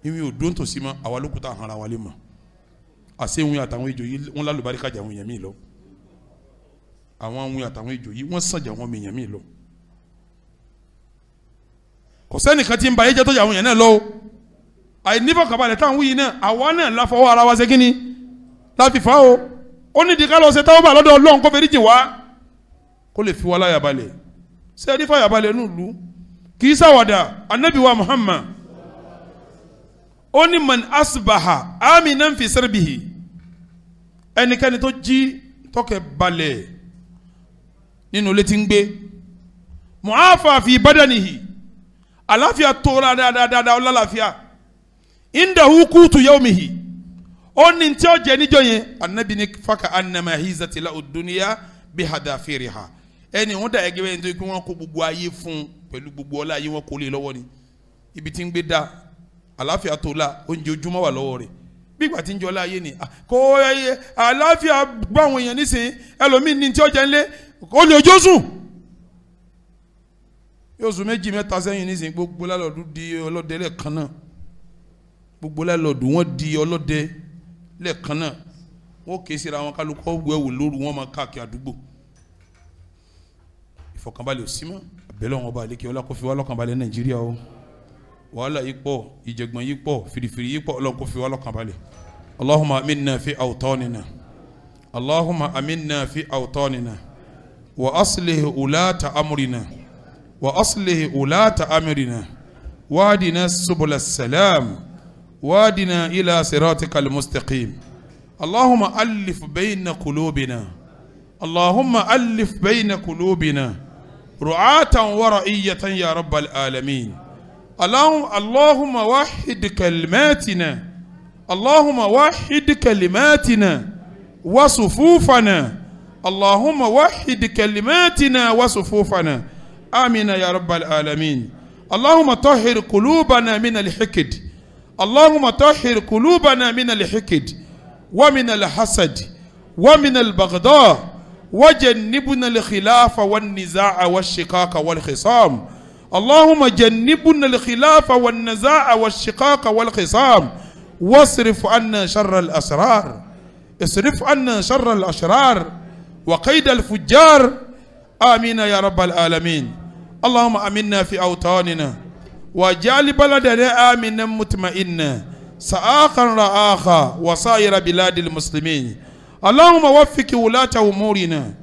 ìwé òdó ń tòsí mọ́ àwa lókùtà hàn ara wa lè mọ̀ àṣewìn àtàwọn ejò yìí wọ́n lálùbáríkà jà àwọn èèyàn míì lọ àwọn awìn àtàwọn ejò yìí wọ́n sàn jà àwọn èèyàn míì lọ kò sẹ́nìkan tí ń ba ẹ̀jẹ̀ tó jà àwọn èèyàn náà lọ o àìnífọ̀kànbalẹ̀ táwọn wíyì náà àwa náà láfọwọ́ ara wa ṣe kí ni láti fà o ó ní di ká lọ ṣe tawba lọ́dọ̀ Ọlọ́run kó fẹ́rí jìn wá kó lè fi wá láyà balẹ̀ ṣé ẹni fàyà balẹ̀ nílùú kì í ṣàwàdà anabi wa Muhammad ó ní man asbaha aminan fi sirbihi ẹnikẹ́ni tó jí tọ́kẹ̀ balẹ̀ nínú ilé tí ń gbé mu'afa fi badanihi àlàáfíà tóra dáadáa ọlọ́láfíà indahu qutu yawmihi ó ní tí ó jẹ níjọ́ yẹn anabi ní faka annama hizati la ad-dunya bihadafiriha ẹni wọn dà ẹgẹ bẹ́ẹ̀ nítorí pé wọ́n kó gbogbo ayé fún pẹ̀lú gbogbo ọlá ayé wọn kó lé lọ́wọ́ ni ibi tí ń gbé dá àlàáfíà tó la oúnjẹ ojúmọ́ wà lọ́wọ́ rẹ̀ bí ìgbà tí ń jọ ọlá ayé ni kò àlàáfíà gbọ́ àwọn èèyàn nísìnyí ẹlòmíín ní tí ó jẹ ńlẹ̀ ó lè ojú sùn yóò sùn méjì mẹ́ta sẹ́yìn nísìnyí gbogbo lálọ́ọ̀dún di ọlọ́dẹ lẹ́ẹ̀kan náà gbogbo lálọ́ọ̀dún wọ́n di ọlọ́dẹ lẹ́ẹ̀kan náà wọ́n kè é síra wọn kálukọ́ wẹ̀wò lóru wọn máa káàkiri àdúgbò ìfọ̀kànbalẹ̀ ò sí mọ́ abẹ́lẹ́ wọn ọba àlékè ọlá kó fi wá lọ́kànbalẹ̀ Nàìjíríà o wàhálà yìí pọ̀ ìjẹ̀gbọ̀n yìí pọ̀ fìrìfìrì yìí pọ̀ Ọlọ́run kó fi wá lọ́kànbalẹ̀ Allahumma aminna fi awtanina Allahumma aminna fi awtanina wa aslih ulata amrina wa aslih ulata amrina wadina subula salam wadina ila siratikal mustaqim Allahumma alif bayna qulubina Allahumma alif bayna qulubina رعاة ورعية يا رب العالمين اللهم وحد كلماتنا اللهم وحد كلماتنا وصفوفنا اللهم وحد كلماتنا وصفوفنا آمين يا رب العالمين اللهم طهر قلوبنا من الحقد اللهم طهر قلوبنا من الحقد ومن الحسد ومن البغضاء وجنبنا الخلاف والنزاع والشقاق والخصام اللهم جنبنا الخلاف والنزاع والشقاق والخصام واصرف عنا شر الأسرار اصرف عنا شر الأشرار وقيد الفجار آمين يا رب العالمين اللهم آمنا في أوطاننا واجعل بلدنا آمنا مطمئنا سآخا رآخا وسائر بلاد المسلمين اللهم وفق ولاة أمورنا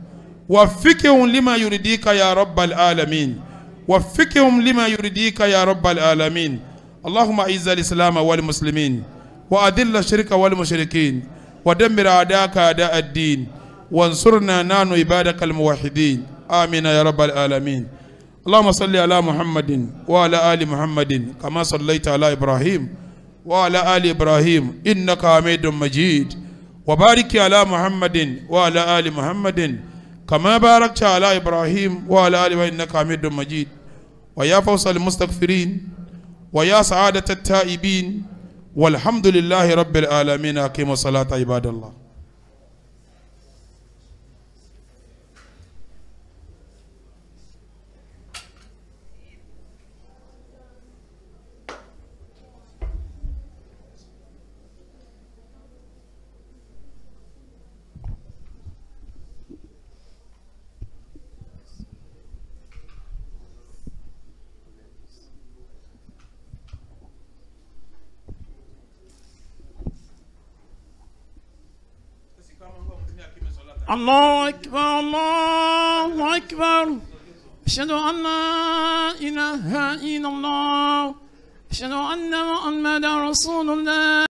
وفقهم لما يريدك يا رب العالمين وفقهم لما يريدك يا رب العالمين اللهم أعز الإسلام والمسلمين وأذل الشرك والمشركين ودمر أعداءك أعداء الدين وانصرنا نحن عبادك الموحدين آمين يا رب العالمين اللهم صل على محمد وعلى آل محمد كما صليت على إبراهيم وعلى آل إبراهيم إنك حميد مجيد وبارك على محمد وعلى آل محمد كما باركت على إبراهيم وعلى آل إنك حميد مجيد ويا فوز المستغفرين ويا سعادة التائبين والحمد لله رب العالمين أقيموا الصلاة عباد الله. الله أكبر الله أكبر أشهد أن لا إله إلا الله أشهد أن محمدا رسول الله.